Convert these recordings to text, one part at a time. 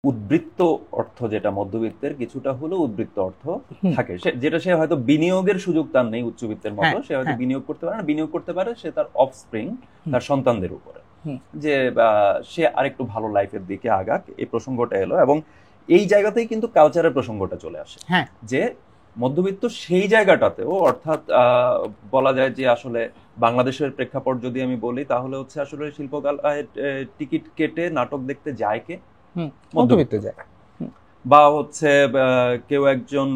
উদ্বৃত্ত অর্থ যেটা মধ্যবিত্তের কিছুটা হলেও উদ্বৃত্ত অর্থ থাকে, যেটা সে হয়তো বিনিয়োগের সুযোগ তার নেই উচ্চবিত্তের মতো, সে হয়তো বিনিয়োগ করতে পারে না, বিনিয়োগ করতে পারে সে তার অফস্প্রিং, তার সন্তানদের উপরে, যে সে আরেকটু ভালো লাইফের দিকে আগাক, এই প্রসঙ্গটা এলো। এবং এই জায়গাতেই কিন্তু কালচারের প্রসঙ্গটা চলে আসে, যে মধ্যবিত্ত সেই জায়গাটাতেও, অর্থাৎ বলা যায় যে আসলে বাংলাদেশের প্রেক্ষাপট যদি আমি বলি তাহলে হচ্ছে আসলে শিল্পকলায় টিকিট কেটে নাটক দেখতে যায় কে? মধ্যবিত্ত যায়। বা হচ্ছে কেউ একজন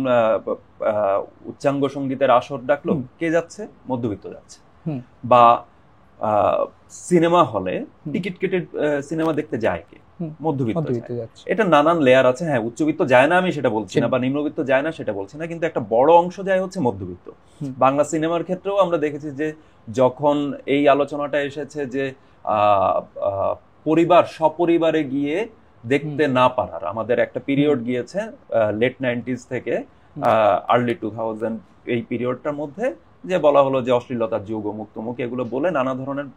উচ্চাঙ্গ সঙ্গীতের আসর ডাকলো, কে যাচ্ছে? মধ্যবিত্ত যাচ্ছে। বা সিনেমা হলে টিকিট কেটে সিনেমা দেখতে যায় কে? মধ্যবিত্ত যাচ্ছে। এটা নানান লেয়ার আছে। হ্যাঁ, উচ্চবিত্ত যায় না আমি সেটা বলছি না, বা নিম্নবিত্ত যায় না সেটা বলছি না, কিন্তু একটা বড় অংশ যায় হচ্ছে মধ্যবিত্ত। বাংলা সিনেমার ক্ষেত্রেও আমরা দেখেছি যে যখন এই আলোচনাটা এসেছে যে পরিবার সপরিবারে গিয়ে দেখতে না পারার, আমাদের একটা পিরিয়ড গিয়েছে লেট 90s থেকে আর্লি 2000, এই পিরিয়ডটার মধ্যে, যে বলা হলো যে অশ্লীলতার যুগ, মুক্ত মুখ, এগুলো বলে নানা ধরনের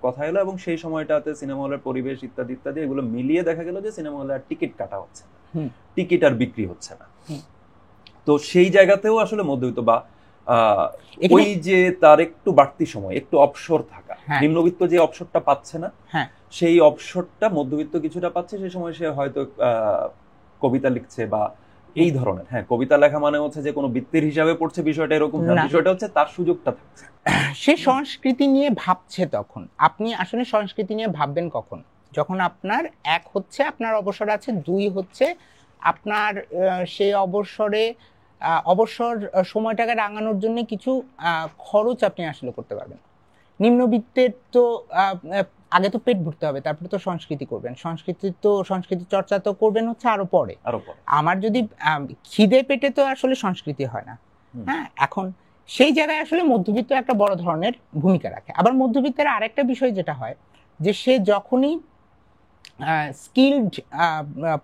কথা এলো, এবং সেই সময়টাতে সিনেমা হলের পরিবেশ ইত্যাদি ইত্যাদি এগুলো মিলিয়ে দেখা গেল যে সিনেমা হলে আর টিকিট কাটা হচ্ছে না, টিকিট আর বিক্রি হচ্ছে না। তো সেই জায়গাতেও আসলে মধ্যবিত্ত বা ওই যে তার একটু বাড়তি সময়, একটু অবসর থাকা, নিম্নবিত্ত যে অবসরটা পাচ্ছে না, সেই অবসরটা মধ্যবিত্ত কিছুটা পাচ্ছে। সেই সময় সে হয়তো কবিতা লিখছে বা এই ধরনের, হ্যাঁ, কবিতা লেখা মানে হচ্ছে যে কোনো বৃত্তির হিসাবে পড়ছে বিষয়টা এরকম না, বিষয়টা হচ্ছে তার সুযোগটা থাকছে, সে সংস্কৃতি নিয়ে ভাবছে। তখন আপনি আসলে সংস্কৃতি নিয়ে ভাববেন কখন? যখন আপনার এক হচ্ছে আপনার অবসর আছে, দুই হচ্ছে আপনার সেই অবসর সময়টাকে রাঙানোর জন্য কিছু খরচ আপনি আসলে করতে পারবেন। নিম্নবিত্তের তো আগে তো পেট ভরতে হবে, তারপরে তো সংস্কৃতি করবেন। সংস্কৃতি চর্চা তো করবেন হচ্ছে আরো পরে। আমার যদি খিদে পেটে তো আসলে সংস্কৃতি হয় না। হ্যাঁ, এখন সেই জায়গায় আসলে মধ্যবিত্ত একটা বড় ধরনের ভূমিকা রাখে। আবার মধ্যবিত্তের আরেকটা বিষয় যেটা হয়, যে সে যখনই স্কিলড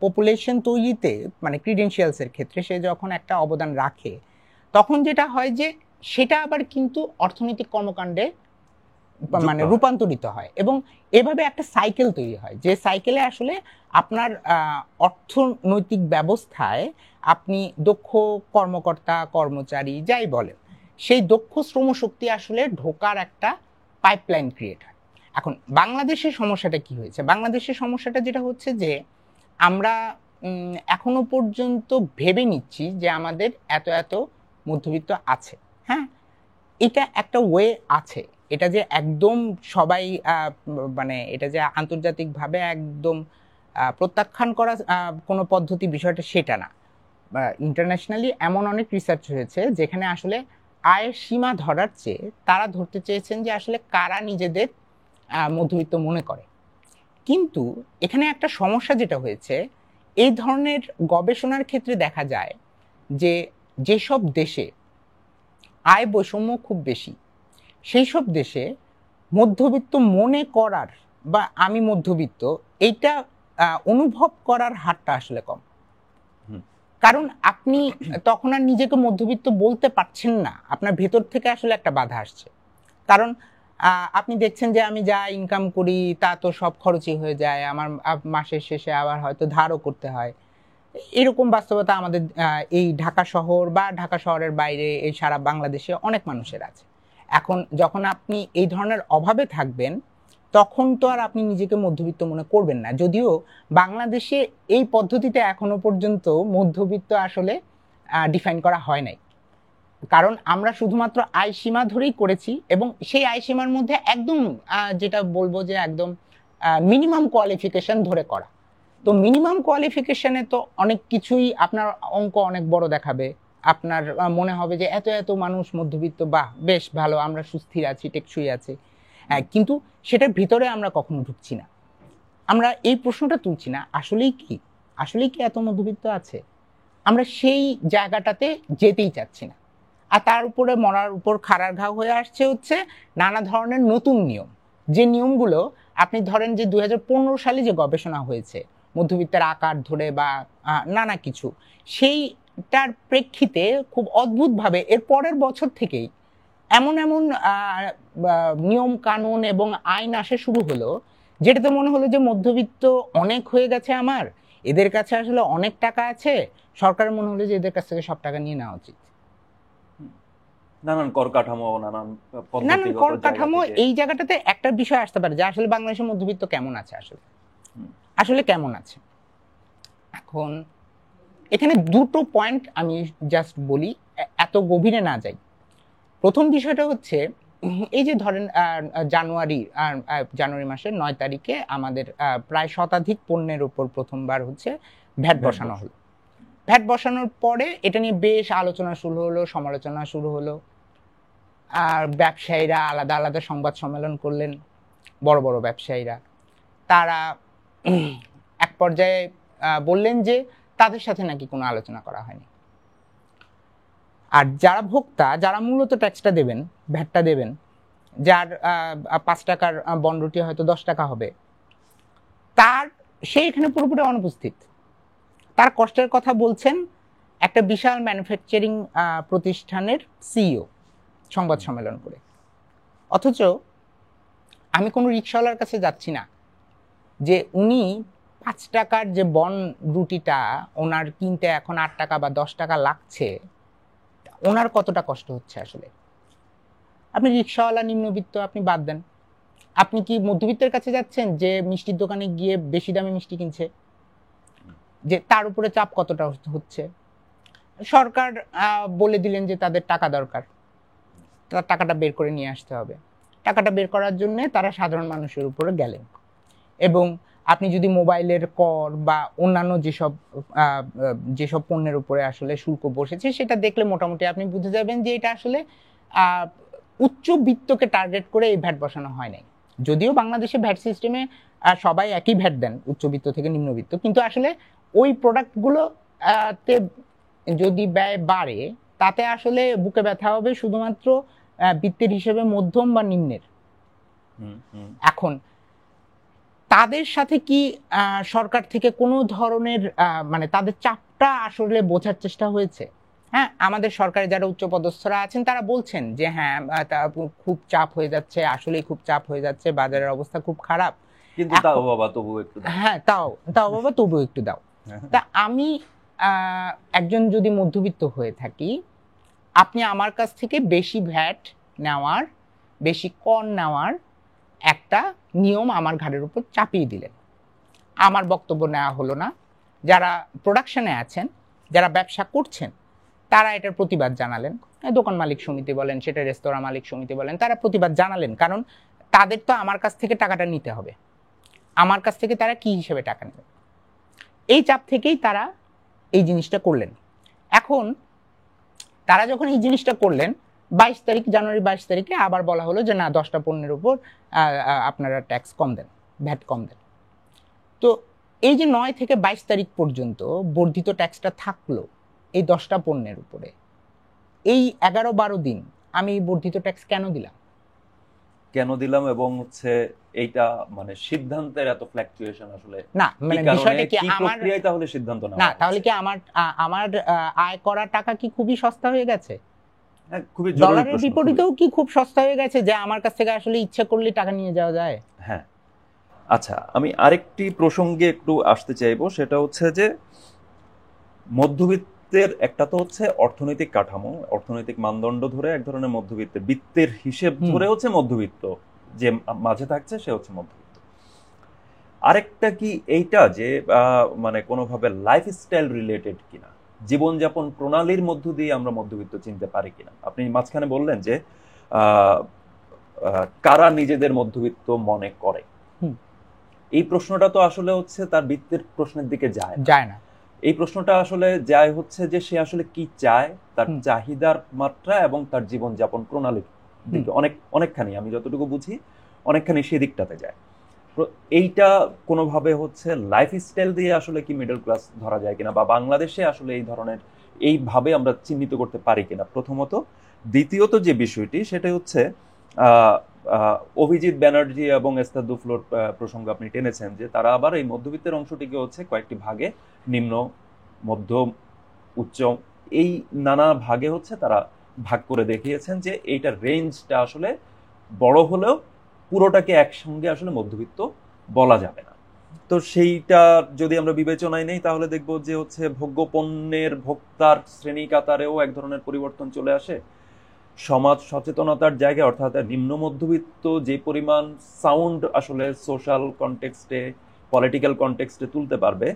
পপুলেশন তৈরিতে, মানে ক্রিডেন্সিয়ালস এর ক্ষেত্রে সে যখন একটা অবদান রাখে, তখন যেটা হয় যে সেটা আবার কিন্তু অর্থনৈতিক কর্মকাণ্ডে মানে রূপান্তরিত হয়, এবং এভাবে একটা সাইকেল তৈরি হয়, যে সাইকেলে আসলে আপনার অর্থনৈতিক ব্যবস্থায় আপনি দক্ষ কর্মকর্তা কর্মচারী যাই বলেন, সেই দক্ষ শ্রমশক্তি আসলে ঢোকার একটা পাইপলাইন ক্রিয়েট হয়। এখন বাংলাদেশের সমস্যাটা কি হয়েছে? বাংলাদেশের সমস্যাটা যেটা হচ্ছে যে আমরা এখনো পর্যন্ত ভেবে নিচ্ছি যে আমাদের এত এত মধ্যবিত্ত আছে। হ্যাঁ, এটা একটা ওয়ে আছে, এটা যে একদম সবাই মানে এটা যে আন্তর্জাতিকভাবে একদম প্রত্যাখ্যান করা কোনো পদ্ধতি, বিষয়টা সেটা না। ইন্টারন্যাশনালি এমন অনেক রিসার্চ হয়েছে যেখানে আসলে আয়ের সীমা ধরার চেয়ে তারা ধরতে চেয়েছেন যে আসলে কারা নিজেদের মধ্যবিত্ত মনে করে। কিন্তু এখানে একটা সমস্যা যেটা হয়েছে, এই ধরনের গবেষণার ক্ষেত্রে দেখা যায় যে যেসব দেশে আয় বৈষম্য খুব বেশি, সেই সব দেশে মধ্যবিত্ত মনে করার বা আমি মধ্যবিত্ত এইটা অনুভব করার হারটা আসলে কম। কারণ আপনি তখন আর নিজেকে মধ্যবিত্ত বলতে পারছেন না, আপনার ভেতর থেকে আসলে একটা বাধা আসছে। কারণ আপনি দেখছেন যে আমি যা ইনকাম করি তা তো সব খরচই হয়ে যায়, আমার মাসের শেষে আবার হয়তো ধারও করতে হয়। এরকম বাস্তবতা আমাদের এই ঢাকা শহর বা ঢাকা শহরের বাইরে এই সারা বাংলাদেশে অনেক মানুষের আছে। এখন যখন আপনি এই ধরনের অভাবে থাকবেন, তখন তো আর আপনি নিজেকে মধ্যবিত্ত মনে করবেন না। যদিও বাংলাদেশে এই পদ্ধতিতে এখনো পর্যন্ত মধ্যবিত্ত আসলে ডিফাইন করা হয় নাই, কারণ আমরা শুধুমাত্র আয় সীমা ধরেই করেছি, এবং সেই আয় সীমার মধ্যে একদম যেটা বলবো যে একদম মিনিমাম কোয়ালিফিকেশন ধরে করা। তো মিনিমাম কোয়ালিফিকেশনে তো অনেক কিছুই আপনার অঙ্ক অনেক বড় দেখাবে, আপনার মনে হবে যে এত এত মানুষ মধ্যবিত্ত, বাহ বেশ ভালো, আমরা সুস্থির আছি, টেকসই আছি। কিন্তু সেটার ভিতরে আমরা কখনো ঢুকছি না, আমরা এই প্রশ্নটা তুলছি না আসলেই কি এত মধ্যবিত্ত আছে। আমরা সেই জায়গাটাতে যেতেই চাচ্ছি না। আর তার উপরে মরার উপর খাড়ার ঘা হয়ে আসছে হচ্ছে নানা ধরনের নতুন নিয়ম, যে নিয়মগুলো আপনি ধরেন যে 2015 সালে যে গবেষণা হয়েছে মধ্যবিত্তের আকার ধরে বা নানা কিছু, সেইটার প্রেক্ষিতে খুব অদ্ভুতভাবে এর পরের বছর থেকেই এমন নিয়ম কানুন এবং আইন আসা শুরু হলো, যেটাতে মনে হলো যে মধ্যবিত্ত অনেক হয়ে গেছে আমার, এদের কাছে আসলে অনেক টাকা আছে, সরকারের মনে হলো যে এদের কাছ থেকে সব টাকা নিয়ে নেওয়া উচিত। নানান কর কাঠামো, নানান নানান পদ্ধতিগত কর জায়গা কাঠামো, থেকে। এই জায়গাটাতে একটা বিষয় আসতে পারে যে আসলে বাংলাদেশের মধ্যবিত্ত কেমন আছে, আসলে কেমন আছে। এখন এখানে দুটো পয়েন্ট আমি জাস্ট বলি, এত গভীরে না যাই। প্রথম বিষয়টা হচ্ছে এই যে ধরেন জানুয়ারি মাসের 9 তারিখে আমাদের প্রায় শতাধিক পণ্যের উপর প্রথমবার হচ্ছে ভ্যাট বসানো হলো। ভ্যাট বসানোর পরে এটা নিয়ে বেশ আলোচনা শুরু হলো, সমালোচনা শুরু হলো, আর ব্যবসায়ীরা আলাদা আলাদা সংবাদ সম্মেলন করলেন, বড় বড় ব্যবসায়ীরা। তারা এক পর্যায়ে বললেন যে তাদের সাথে নাকি কোনো আলোচনা করা হয়নি। আর যারা ভোক্তা, যারা মূলত ট্যাক্সটা দেবেন, ভ্যাটটা দেবেন, যার 5 টাকার বনরুটি হয়তো 10 টাকা হবে, সে এখানে পুরোপুরি অনুপস্থিত। তার কষ্টের কথা বলছেন একটা বিশাল ম্যানুফ্যাকচারিং প্রতিষ্ঠানের সিইও সংবাদ সম্মেলন করে। অথচ আমি কোনো রিক্সাওয়ালার কাছে যাচ্ছি না যে উনি 5 টাকার যে বন রুটিটা ওনার কিনতে এখন 8 টাকা বা 10 টাকা লাগছে, ওনার কতটা কষ্ট হচ্ছে আসলে। আপনি রিক্সাওয়ালা, নিম্নবিত্ত, আপনি বাদ দেন, আপনি কি মধ্যবিত্তের কাছে যাচ্ছেন যে মিষ্টির দোকানে গিয়ে বেশি দামে মিষ্টি কিনছে, যে তার উপরে চাপ কতটা হচ্ছে। সরকার বলে দিলেন যে তাদের টাকা দরকার, তার টাকাটা বের করে নিয়ে আসতে হবে। টাকাটা বের করার জন্য তারা সাধারণ মানুষের উপরে গেলেন, এবং আপনি যদি মোবাইলের কর বা অন্যান্য যেসব পণ্যের উপরে আসলে শুল্ক বসেছে সেটা দেখলে মোটামুটি আপনি বুঝে যাবেন যে এটা আসলে উচ্চবিত্তকে টার্গেট করে এই ভ্যাট বসানো হয় নাই। যদিও বাংলাদেশে ভ্যাট সিস্টেমে সবাই একই ভ্যাট দেন, উচ্চবিত্ত থেকে নিম্নবিত্ত, কিন্তু আসলে ওই প্রোডাক্টগুলো তে যদি ব্যয় বাড়ে তাতে আসলে বুকে ব্যথা হবে শুধুমাত্র বিত্তের হিসেবে মধ্যম বা নিম্নের। এখন তাদের সাথে কি সরকার থেকে কোনো ধরনের মানে তাদের চাপটা আসলে বোঝার চেষ্টা হয়েছে? হ্যাঁ, আমাদের সরকারে যারা উচ্চপদস্থরা আছেন তারা বলছেন যে হ্যাঁ খুব চাপ হয়ে যাচ্ছে, আসলেই খুব চাপ হয়ে যাচ্ছে, বাজারের অবস্থা খুব খারাপ, কিন্তু তাও বাবা তবু একটু দাও। হ্যাঁ, তাও বাবা তবু একটু দাও। তা আমি একজন যদি মধ্যবিত্ত হয়ে থাকি, আপনি আমার কাছ থেকে বেশি ভ্যাট নেওয়ার, বেশি কর নেওয়ার একটা নিয়ম আমার ঘাড়ের উপর চাপিয়ে দিলেন। আমার বক্তব্য নেওয়া হলো না। যারা প্রোডাকশনে আছেন, যারা ব্যবসা করছেন, তারা এটার প্রতিবাদ জানালেন। দোকান মালিক সমিতি বলেন, সেটা রেস্তোরাঁ মালিক সমিতি বলেন, তারা প্রতিবাদ জানালেন, কারণ তাদের তো আমার কাছ থেকে টাকাটা নিতে হবে। আমার কাছ থেকে তারা কি হিসেবে টাকা নেবে, এই চাপ থেকেই তারা এই জিনিসটা করলেন। এখন তারা যখন এই জিনিসটা করলেন, জানুয়ারি 22 তারিখে আবার বলা হলো যে না, 10টা পণ্যের উপর আপনারা ট্যাক্স কম দেন, ভ্যাট কম দেন। তো এই যে 9 থেকে 22 তারিখ পর্যন্ত বর্ধিত ট্যাক্সটা থাকলো এই 10টা পণ্যের উপরে, এই 11-12 দিন আমি বর্ধিত ট্যাক্স কেন দিলাম এবং হচ্ছে এইটা মানে সিদ্ধান্তের এত ফ্ল্যাকচুয়েশন আসলে না, মানে বিষয়টা কি আমার প্রক্রিয়ায় তাহলে সিদ্ধান্ত না, তাহলে কি আমার আয় করা টাকা কি খুবই সস্তা হয়ে গেছে? খুবই ডলারের বিপরীতেও কি খুব সস্তা হয়ে গেছে যে আমার কাছ থেকে আসলে ইচ্ছা করলে টাকা নিয়ে যাওয়া যায়? হ্যাঁ, আচ্ছা, আমি আরেকটি প্রসঙ্গে একটু আসতে চাইবো, সেটা হচ্ছে যে মধ্যবিত্তের একটা তো হচ্ছে অর্থনৈতিক কাঠামো, অর্থনৈতিক মানদণ্ড ধরে এক ধরনের মধ্যবিত্তের বিত্তের হিসেব ধরে হচ্ছে মধ্যবিত্ত, যে মাঝে থাকছে সে হচ্ছে মধ্যবিত্ত। আরেকটা কি এইটা যে মানে কোনোভাবে লাইফস্টাইল রিলেটেড কিনা, জীবনযাপন প্রণালীর মধ্য দিয়ে আমরা মধ্যবিত্ত চিনতে পারি কিনা। আপনি মাঝখানে বললেন যে কারা নিজেদের মধ্যবিত্ত মনে করে, এই প্রশ্নটা তো আসলে হচ্ছে তার বিত্তের প্রশ্নের দিকে যায় না। এই প্রশ্নটা আসলে যায় হচ্ছে যে সে আসলে কি চায়, তার চাহিদার মাত্রা এবং তার জীবনযাপন প্রণালীর দিকে অনেকখানি, আমি যতটুকু বুঝি অনেকখানি সেদিকটাতে যায়। এইটা কোনোভাবে হচ্ছে লাইফস্টাইল দিয়ে আসলে কি মিডল ক্লাস ধরা যায় কিনা, বা বাংলাদেশে আসলে এই ধরনের এইভাবে আমরা চিহ্নিত করতে পারি কিনা, প্রথমত। দ্বিতীয়ত যে বিষয়টি, সেটা হচ্ছে অভিজিৎ ব্যানার্জি এবং এস্তার দুফলোর প্রসঙ্গ আপনি টেনেছেন, যে তারা আবার এই মধ্যবিত্তের অংশটিকে হচ্ছে কয়েকটি ভাগে, নিম্ন, মধ্য, উচ্চ, এই নানা ভাগে হচ্ছে তারা ভাগ করে দেখিয়েছেন যে এইটার রেঞ্জটা আসলে বড় হলেও পুরোটাকে একসঙ্গে আসলে মধ্যবিত্ত বলা যাবে না। তো সেইটা যদি আমরা বিবেচনায় নেই তাহলে দেখবো যে হচ্ছে ভোগ্যপণ্যের ভোক্তার শ্রেণী কাতারেও এক ধরনের পরিবর্তন চলে আসে। সমাজ সচেতনতার জায়গায় অর্থাৎ নিম্ন মধ্যবিত্ত যে পরিমাণ সাউন্ড আসলে সোশ্যাল কনটেক্সটে, পলিটিক্যাল কনটেক্সটে তুলতে পারবে,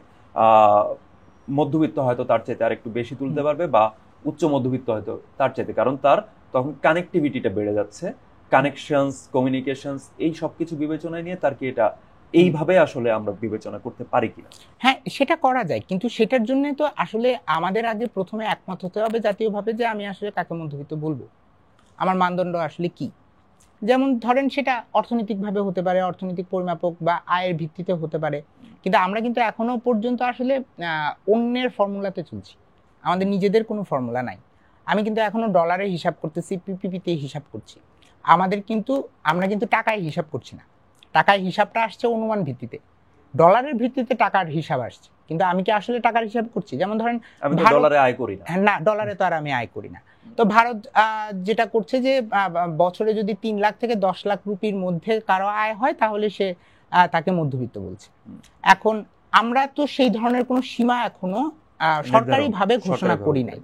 মধ্যবিত্ত হয়তো তার চাইতে আর একটু বেশি তুলতে পারবে, বা উচ্চ মধ্যবিত্ত হয়তো তার চাইতে, কারণ তার তখন কানেক্টিভিটিটা বেড়ে যাচ্ছে, কানেকশনস, কমিউনিকেশনস, এই সব কিছু বিবেচনায় নিয়ে তার কি এটা এইভাবে আসলে আমরা বিবেচনা করতে পারি কিনা। হ্যাঁ, সেটা করা যায়, কিন্তু সেটার জন্য তো আসলে আমাদের আগে প্রথমে একমত হতে হবে জাতীয়ভাবে যে আমি আসলে কাকে মধ্যবিত্ত বলবো, আমার মানদণ্ড আসলে কি। যেমন ধরেন সেটা অর্থনৈতিকভাবে হতে পারে, অর্থনৈতিক পরিমাপক বা আয়ের ভিত্তিতে হতে পারে, কিন্তু আমরা কিন্তু এখনো পর্যন্ত আসলে অন্যের ফর্মুলাতে চলছি, আমাদের নিজেদের কোনো ফর্মুলা নাই। আমি কিন্তু এখনো ডলারে হিসাব করতেছি, পিপিপিতে হিসাব করছি, আমরা কিন্তু টাকায় হিসাব করছি না। টাকায় হিসাবটা আসছে অনুমান ভিত্তিতে, ডলারের ভিত্তিতে টাকার হিসাব আসছে, কিন্তু আমি কি আসলে টাকার হিসাব করছি? যেমন ধরেন আমি তো ডলারে আয় করি না। না, ডলারে তো আর আমি আয় করি না। তো ভারত যেটা করছে যে বছরে যদি 3 লাখ থেকে 10 লাখ রুপির মধ্যে কারো আয় হয় তাহলে সে তাকে মধ্যবিত্ত বলছে। এখন আমরা তো সেই ধরনের কোনো সীমা এখনো সরকারিভাবে ঘোষণা করি নাই।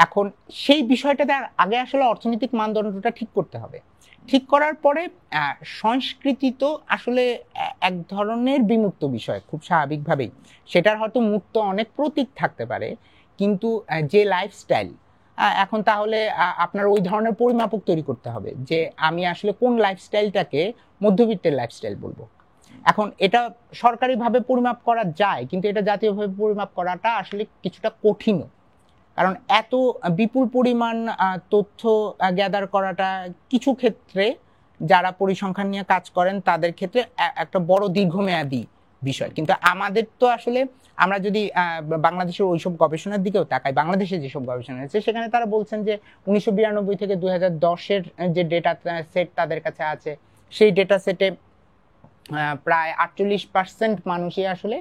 এখন সেই বিষয়টাতে আগে আসলে অর্থনৈতিক মানদণ্ডটা ঠিক করতে হবে। ঠিক করার পরে সংস্কৃতি তো আসলে এক ধরনের বিমূর্ত বিষয়, খুব স্বাভাবিকভাবেই সেটার হয়তো মূর্ত অনেক প্রতীক থাকতে পারে, কিন্তু যে লাইফস্টাইল এখন, তাহলে আপনার ওই ধরনের পরিমাপক তৈরি করতে হবে যে আমি আসলে কোন লাইফস্টাইলটাকে মধ্যবিত্তের লাইফস্টাইল বলবো। এখন এটা সরকারিভাবে পরিমাপ করা যায়, কিন্তু এটা জাতীয়ভাবে পরিমাপ করাটা আসলে কিছুটা কঠিন, কারণ এত বিপুল পরিমাণ তথ্য গ্যাদার করাটা কিছু ক্ষেত্রে যারা পরিসংখ্যান নিয়ে কাজ করেন তাদের ক্ষেত্রে একটা বড় দীর্ঘমেয়াদী বিষয়। কিন্তু আমাদের তো আসলে, আমরা যদি বাংলাদেশের ওইসব গবেষণার দিকেও তাকাই, বাংলাদেশে যেসব গবেষণা হয়েছে সেখানে তারা বলছেন যে 1992 থেকে 2010-এর যে ডেটা সেট তাদের কাছে আছে, সেই ডেটা সেটে প্রায় 48% মানুষই আসলে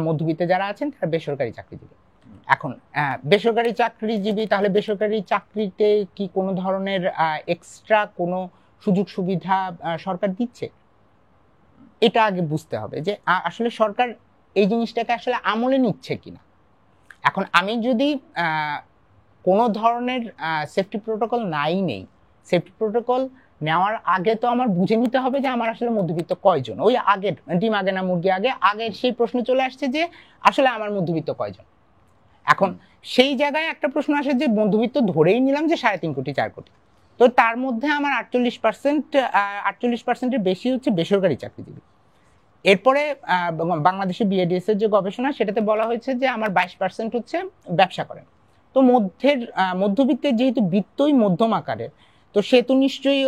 মধ্যবিত্তে যারা আছেন তারা বেসরকারি চাকরিজীবী। এখন বেসরকারি চাকরিজীবী, তাহলে বেসরকারি চাকরিতে কি কোনো ধরনের এক্সট্রা কোনো সুযোগ সুবিধা সরকার দিচ্ছে? এটা আগে বুঝতে হবে যে আসলে সরকার এই জিনিসটাকে আসলে আমলে নিচ্ছে কিনা। এখন আমি যদি কোনো ধরনের সেফটি প্রোটোকল নেই, সেফটি প্রোটোকল নেওয়ার আগে তো আমার বুঝে নিতে হবে যে আমার আসলে মধ্যবিত্ত কয়জন। ওই আগের ডিম আগে না মুরগি আগে, আগের সেই প্রশ্ন চলে আসছে যে আসলে আমার মধ্যবিত্ত কয়জন। এখন সেই জায়গায় একটা প্রশ্ন আসে যে মধ্যবিত্ত ধরেই নিলাম যে 3.5 কোটি 4 কোটি, তো তার মধ্যে আমার 48%-এর বেশি হচ্ছে বেসরকারি চাকরিজীবী। এরপরে বাংলাদেশে বিএডিএস এর যে গবেষণা সেটাতে বলা হয়েছে যে আমার 22% হচ্ছে ব্যবসা করেন। তো মধ্যবিত্তের যেহেতু বিত্তই মধ্যম আকারের, তো সে তো নিশ্চয়ই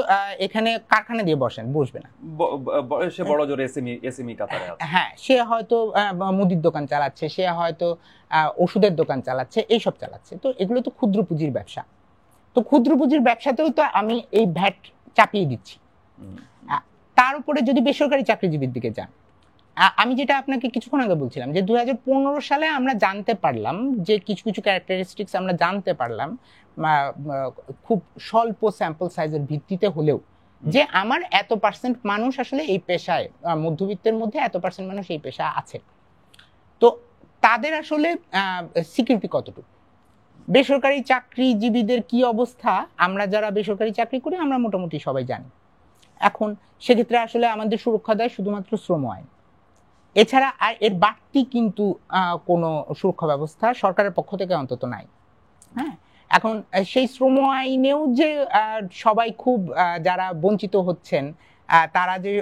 এখানে কারখানা দিয়ে বসবে না, সে বড় জোর এসএমই কাতারে আছে। হ্যাঁ, সে হয়তো মুদির দোকান চালাচ্ছে, সে হয়তো ওষুধের দোকান চালাচ্ছে, এইসব চালাচ্ছে। তো এগুলো তো ক্ষুদ্র পুঁজির ব্যবসা। তো ক্ষুদ্র পুঁজির ব্যবসাতেও তো আমি এই ভ্যাট চাপিয়ে দিচ্ছি। তার উপরে যদি বেসরকারি চাকরিজীবীর দিকে যান, আমি যেটা আপনাকে কিছুক্ষণ আগে বলছিলাম যে 2015 সালে আমরা জানতে পারলাম যে কিছু কিছু ক্যারেক্টারিস্টিক্স আমরা জানতে পারলাম খুব স্বল্প স্যাম্পল সাইজের ভিত্তিতে হলেও, যে আমার এত পার্সেন্ট মানুষ আসলে এই পেশায়, মধ্যবিত্তের মধ্যে এত পার্সেন্ট মানুষ এই পেশায় আছে। তো তাদের আসলে সিকিউরিটি কতটুকু, বেসরকারি চাকরিজীবীদের কি অবস্থা, আমরা যারা বেসরকারি চাকরি করি আমরা মোটামুটি সবাই জানি। এখন সেক্ষেত্রে আসলে আমাদের সুরক্ষা দেয় শুধুমাত্র শ্রম আইন, এছাড়া আর এর বাড়তি কিন্তু কোনো সুরক্ষা ব্যবস্থা সরকারের পক্ষ থেকে অন্তত নাই। হ্যাঁ, এখন সেই শ্রম আইনেও যে সবাই খুব যারা বঞ্চিত হচ্ছেন, তারা যে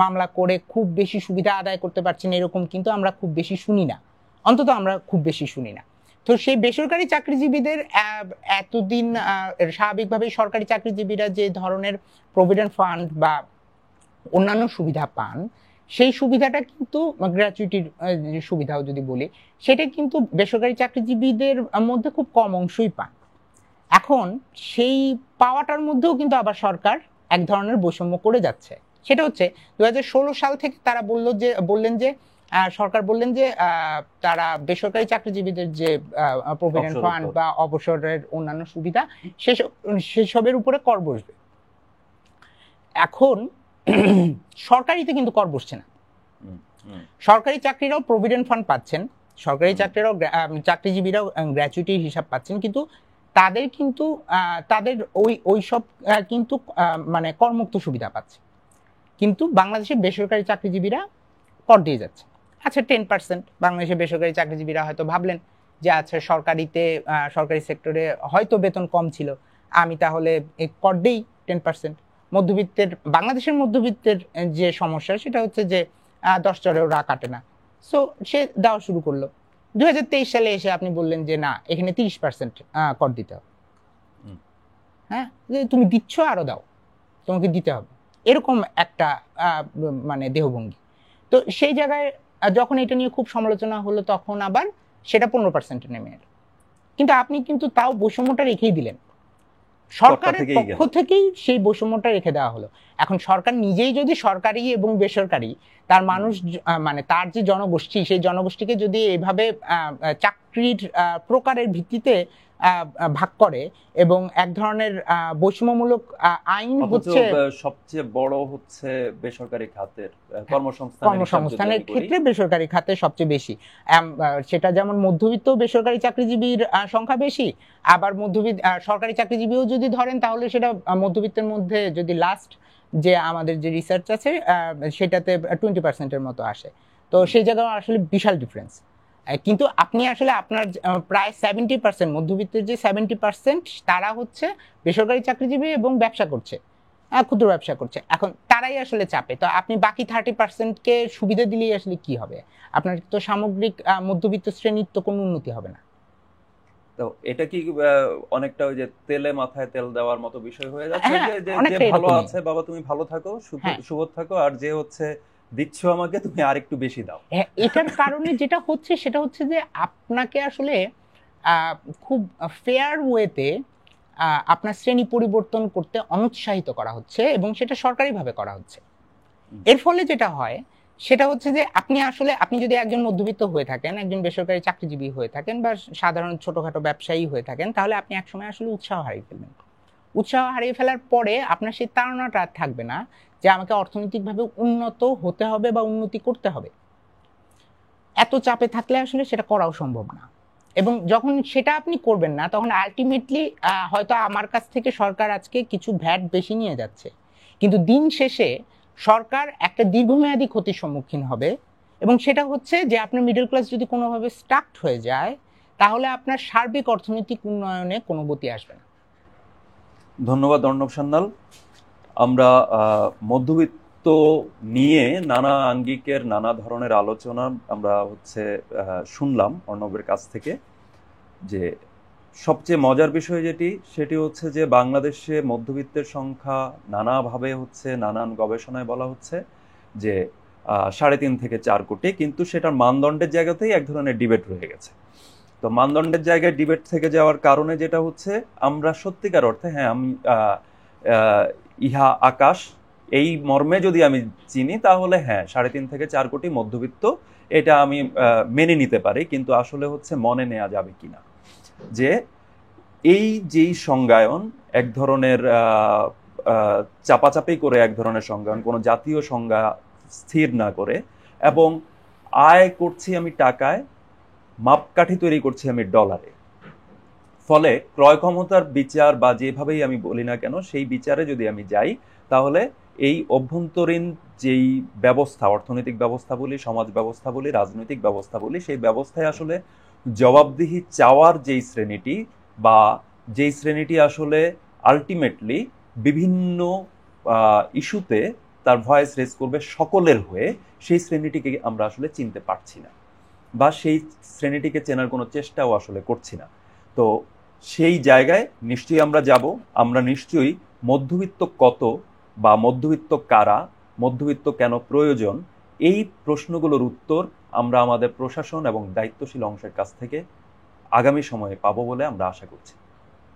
মামলা করে খুব বেশি সুবিধা আদায় করতে পারছেন এরকম কিন্তু আমরা খুব বেশি শুনি না, অন্তত আমরা খুব বেশি শুনি না। তো সেই বেসরকারি চাকরিজীবীদের এতদিন স্বাভাবিকভাবে সরকারি চাকরিজীবীরা যে ধরনের প্রভিডেন্ট ফান্ড বা অন্যান্য সুবিধা পান, সেই সুবিধাটা কিন্তু গ্র্যাচুইটির সুবিধাও যদি বলি, সেটা কিন্তু বেসরকারি চাকরিজীবীদের মধ্যে খুব কম অংশই পান। এখন সেই পাওয়াটার মধ্যেও কিন্তু আবার সরকার এক ধরনের বৈষম্য করে যাচ্ছে। সেটা হচ্ছে 2016 সাল থেকে তারা সরকার বললেন যে তারা বেসরকারি চাকরিজীবীদের যে প্রভিডেন্ট ফান্ড বা অবসরের অন্যান্য সুবিধা সেসবের উপরে কর বসবে। এখন সরকারিতে কিন্তু কর বসছে না, সরকারি চাকরিরাও প্রভিডেন্ট ফান্ড পাচ্ছেন, সরকারি চাকরিরাও চাকরিজীবীরাও গ্র্যাচুইটি হিসাব পাচ্ছেন, কিন্তু তাদের ওই সব কিন্তু মানে করমুক্ত সুবিধা পাচ্ছে। কিন্তু বাংলাদেশের বেসরকারি চাকরিজীবীরা কর দিয়ে যাচ্ছে। আচ্ছা 10%, বাংলাদেশের বেসরকারি চাকরিজীবীরা হয়তো ভাবলেন যে আচ্ছা সরকারি সেক্টরে হয়তো বেতন কম ছিল, আমি তাহলে কর দেই 10%। বাংলাদেশের মধ্যবিত্তের যে সমস্যা সেটা হচ্ছে যে 10 চরেও রা কাটে না, সো সে দেওয়া শুরু করলো। 2023 সালে এসে আপনি বললেন যে না, এখানে 30% কর দিতে হবে। হ্যাঁ, তুমি দিচ্ছ আরো দাও, তোমাকে দিতে হবে, এরকম একটা মানে দেহভঙ্গি। তো সেই জায়গায় যখন এটা নিয়ে খুব সমালোচনা হলো, তখন আবার সেটা 15% নেমে এলো। কিন্তু আপনি কিন্তু তাও বৈষম্যটা রেখেই দিলেন, সরকারের পক্ষ থেকেই সেই বৈষম্যটা রেখে দেওয়া হলো। এখন সরকার নিজেই যদি সরকারি এবং বেসরকারি তার মানুষ মানে তার যে জনগোষ্ঠী, সেই জনগোষ্ঠীকে যদি এইভাবে চাকরির প্রকারের ভিত্তিতে ভাগ করে এবং এক ধরনের বৈষম্যমূলক আইন হচ্ছে, সবচেয়ে বড় হচ্ছে বেসরকারি খাতের কর্মসংস্থানের ক্ষেত্রে বেসরকারি খাতে সবচেয়ে বেশি, সেটা যেমন মধ্যবিত্ত বেসরকারি চাকরিজীবীর সংখ্যা বেশি, আবার সরকারি চাকরিজীবীও যদি ধরেন তাহলে সেটা মধ্যবিত্তের মধ্যে যদি লাস্ট যে আমাদের যে রিসার্চ আছে সেটাতে 20%-এর মতো আসে। তো সেই জায়গায় আসলে বিশাল ডিফারেন্স। কিন্তু আপনি আসলে আপনার প্রায় 70% মধ্যবিত্তের যে 70% তারা হচ্ছে বেসরকারি চাকরিজীবী এবং ব্যবসা করছে, ক্ষুদ্র ব্যবসা করছে। এখন তারাই আসলে চাপে, তো আপনি বাকি 30%কে সুবিধা দিলেই আসলে কি হবে? আপনার তো সামগ্রিক মধ্যবিত্ত শ্রেণীর তো কোনো উন্নতি হবে না। তো এটা কি অনেকটা ওই যে তেলে মাথায় তেল দেওয়ার মতো বিষয় হয়ে যাচ্ছে, যে ভালো আছে বাবা তুমি ভালো থাকো, সুবোধ থাকো, আর যে হচ্ছে দিচ্ছ আমাকে তুমি আরেকটু বেশি দাও। এটার কারণে যেটা হচ্ছে সেটা হচ্ছে যে আপনাকে আসলে খুব ফেয়ার ওয়েতে আপনার শ্রেণী পরিবর্তন করতে অনুৎসাহিত করা হচ্ছে এবং সেটা সরকারিভাবে করা হচ্ছে। এর ফলে যেটা হয় সেটা হচ্ছে যে আপনি যদি একজন মধ্যবিত্ত হয়ে থাকেন, একজন বেসরকারি চাকরিজীবী হয়ে থাকেন বা সাধারণ ছোটখাটো ব্যবসায়ী হয়ে থাকেন, তাহলে আপনি একসময় আসলে উৎসাহ হারিয়ে ফেলবেন। উৎসাহ হারিয়ে ফেলার পরে আপনার সেই তাড়নাটা থাকবে না যে আমাকে অর্থনৈতিকভাবে উন্নত হতে হবে বা উন্নতি করতে হবে। এত চাপে থাকলে আসলে সেটা করাও সম্ভব না, এবং যখন সেটা আপনি করবেন না তখন আলটিমেটলি হয়তো আমার কাছ থেকে সরকার আজকে কিছু ভ্যাট বেশি নিয়ে যাচ্ছে, কিন্তু দিন শেষে সরকার একটা দীর্ঘমেয়াদী ক্ষতির সম্মুখীন হবে, এবং সেটা হচ্ছে যে আপনার মিডল ক্লাস যদি কোনোভাবে স্টাকড হয়ে যায় তাহলে আপনার সার্বিক অর্থনৈতিক উন্নয়নে কোনো গতি আসবে না। ধন্যবাদ অর্ণব সান্যাল। আমরা মধ্যবিত্ত নিয়ে নানা আঙ্গিকের নানা ধরনের আলোচনা আমরা শুনলাম অর্ণবের কাছ থেকে। যে সবচেয়ে মজার বিষয় সেটি হচ্ছে যে বাংলাদেশে মধ্যবিত্তের সংখ্যা নানাভাবে নানান গবেষণায় বলা হচ্ছে যে 3.5 থেকে 4 কোটি, কিন্তু সেটার মানদণ্ডের জায়গাতেই এক ধরনের ডিবেট রয়ে গেছে। তো মানদণ্ডের জায়গায় ডিবেট থেকে যাওয়ার কারণে যেটা হচ্ছে, আমরা সত্যিকার অর্থে আমি ইহা আকাশ এই মর্মে যদি আমি চিনি তাহলে 3.5 থেকে 4 কোটি মধ্যবিত্ত, এটা আমি মেনে নিতে পারি। কিন্তু আসলে মনে নেওয়া যাবে কিনা যে এই যেই সংজ্ঞায়ন এক ধরনের চাপাচাপি করে, এক ধরনের সংজ্ঞায়ন কোনো জাতীয় সংজ্ঞা স্থির না করে, এবং আয় করছি আমি টাকায়, মাপকাঠি তৈরি করছি আমি ডলারে, ফলে ক্রয় ক্ষমতার বিচার বা যেভাবেই আমি বলি না কেন সেই বিচারে যদি আমি যাই তাহলে এই অভ্যন্তরীণ যেই ব্যবস্থা, অর্থনৈতিক ব্যবস্থা বলি, সমাজ ব্যবস্থা বলি, রাজনৈতিক ব্যবস্থা বলি, সেই ব্যবস্থায় আসলে জবাবদিহি চাওয়ার যেই শ্রেণীটি বা যেই শ্রেণীটি আসলে আলটিমেটলি বিভিন্ন ইস্যুতে তার ভয়েস রেজ করবে সকলের হয়ে, সেই শ্রেণীটিকে আমরা আসলে চিনতে পারছি না বা সেই শ্রেণীটিকে চেনার কোনো চেষ্টাও আসলে করছি না। তো সেই জায়গায় নিশ্চয়ই আমরা যাব। আমরা নিশ্চয়ই মধ্যবিত্ত কত বা মধ্যবিত্ত কারা, মধ্যবিত্ত কেন প্রয়োজন, এই প্রশ্নগুলোর উত্তর আমরা আমাদের প্রশাসন এবং দায়িত্বশীল অংশের কাছ থেকে আগামী সময়ে পাবো বলে আমরা আশা করছি।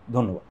ধন্যবাদ।